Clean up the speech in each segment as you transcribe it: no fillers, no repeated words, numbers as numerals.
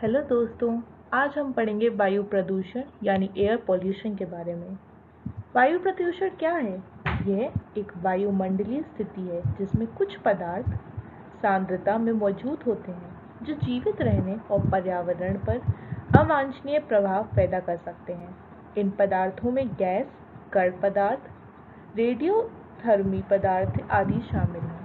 Hello दोस्तों, आज हम पढ़ेंगे वायु प्रदूषण यानी एयर पॉल्यूशन के बारे में। वायु प्रदूषण क्या है? यह एक वायुमंडलीय स्थिति है जिसमें कुछ पदार्थ सांद्रता में मौजूद होते हैं जो जीवित रहने और पर्यावरण पर अवांछनीय प्रभाव पैदा कर सकते हैं। इन पदार्थों में गैस, कण पदार्थ, रेडियोधर्मी पदार्थ आदि शामिल हैं।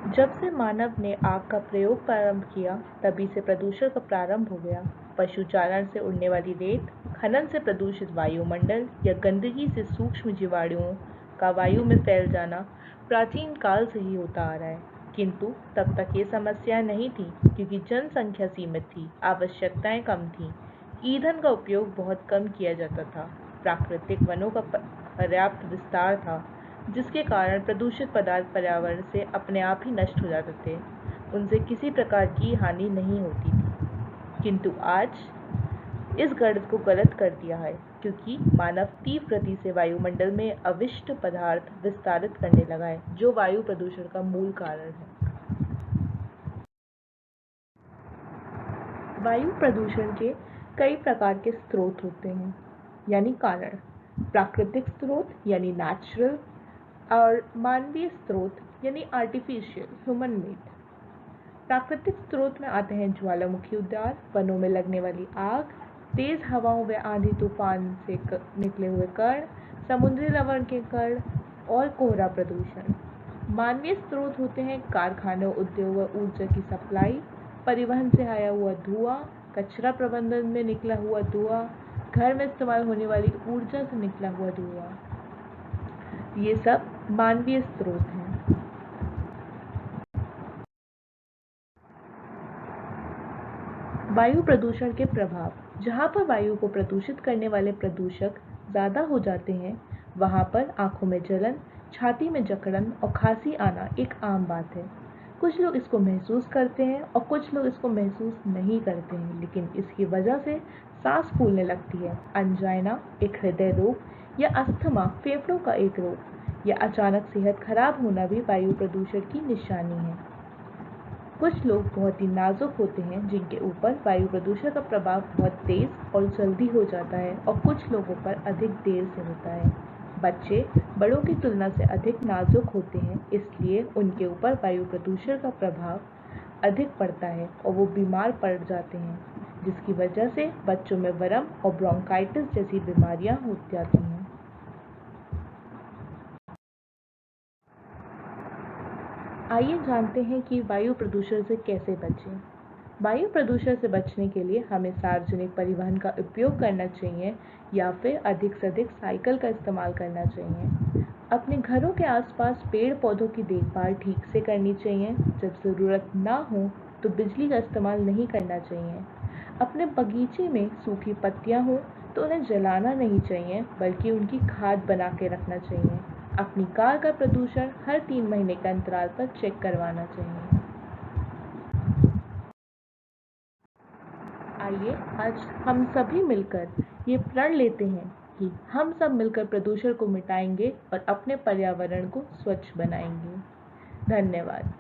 जब से मानव ने आग का प्रयोग प्रारंभ किया, तभी से प्रदूषण का प्रारंभ हो गया। पशु चारण से उड़ने वाली रेत, खनन से प्रदूषित वायुमंडल या गंदगी से सूक्ष्म जीवाणुओं का वायु में फैल जाना प्राचीन काल से ही होता आ रहा है। किंतु तब तक ये समस्या नहीं थी क्योंकि जनसंख्या सीमित थी, आवश्यकताएं कम थीं, ईंधन का उपयोग बहुत कम किया जाता था, प्राकृतिक वनों का पर्याप्त विस्तार था, जिसके कारण प्रदूषित पदार्थ पर्यावरण से अपने आप ही नष्ट हो जाते थे। उनसे किसी प्रकार की हानि नहीं होती थी। किंतु आज इस गणित को गलत कर दिया है क्योंकि मानव तीव्र गति से वायुमंडल में अविष्ट पदार्थ विस्तारित करने लगा है, जो वायु प्रदूषण का मूल कारण है। वायु प्रदूषण के कई प्रकार के स्रोत होते हैं, यानी कारण। प्राकृतिक स्रोत यानी नेचुरल, और मानवीय स्रोत यानी आर्टिफिशियल, ह्यूमन मेड। प्राकृतिक स्रोत में आते हैं ज्वालामुखी उद्गार, वनों में लगने वाली आग, तेज हवाओं व आंधी तूफान से निकले हुए कण, समुद्री लवण के कण और कोहरा प्रदूषण। मानवीय स्रोत होते हैं कारखानों, उद्योग व ऊर्जा की सप्लाई, परिवहन से आया हुआ धुआं, कचरा प्रबंधन में निकला हुआ धुआं, घर में इस्तेमाल होने वाली ऊर्जा से निकला हुआ धुआं। ये सब मानवीय स्रोत हैं। वायु प्रदूषण के प्रभाव। जहाँ पर वायु को प्रदूषित करने वाले प्रदूषक ज़्यादा हो जाते हैं, वहाँ पर आँखों में जलन, छाती में जकड़न और खांसी आना एक आम बात है। कुछ लोग इसको महसूस करते हैं और कुछ लोग इसको महसूस नहीं करते हैं, लेकिन इसकी वजह से सांस फूलने लगती है। अंजाइना एक हृदय रोग या अस्थमा फेफड़ों का एक रोग या अचानक सेहत खराब होना भी वायु प्रदूषण की निशानी है। कुछ लोग बहुत ही नाजुक होते हैं जिनके ऊपर वायु प्रदूषण का प्रभाव बहुत तेज और जल्दी हो जाता है, और कुछ लोगों पर अधिक देर से होता है। बच्चे बड़ों की तुलना से अधिक नाजुक होते हैं, इसलिए उनके ऊपर वायु प्रदूषण का प्रभाव अधिक पड़ता है और वो बीमार पड़ जाते हैं, जिसकी वजह से बच्चों में वर्म और ब्रोंकाइटिस जैसी बीमारियां हो जाती हैं। आइए जानते हैं कि वायु प्रदूषण से कैसे बचें। वायु प्रदूषण से बचने के लिए हमें सार्वजनिक परिवहन का उपयोग करना चाहिए या फिर अधिक से अधिक साइकिल का इस्तेमाल करना चाहिए। अपने घरों के आसपास पेड़ पौधों की देखभाल ठीक से करनी चाहिए। जब ज़रूरत ना हो तो बिजली का इस्तेमाल नहीं करना चाहिए। अपने बगीचे में सूखी पत्तियां हो तो उन्हें जलाना नहीं चाहिए, बल्कि उनकी खाद बना के रखना चाहिए। अपनी कार का प्रदूषण हर 3 महीने के अंतराल पर चेक करवाना चाहिए। आइए आज हम सभी मिलकर ये प्रण लेते हैं कि हम सब मिलकर प्रदूषण को मिटाएंगे और अपने पर्यावरण को स्वच्छ बनाएंगे। धन्यवाद।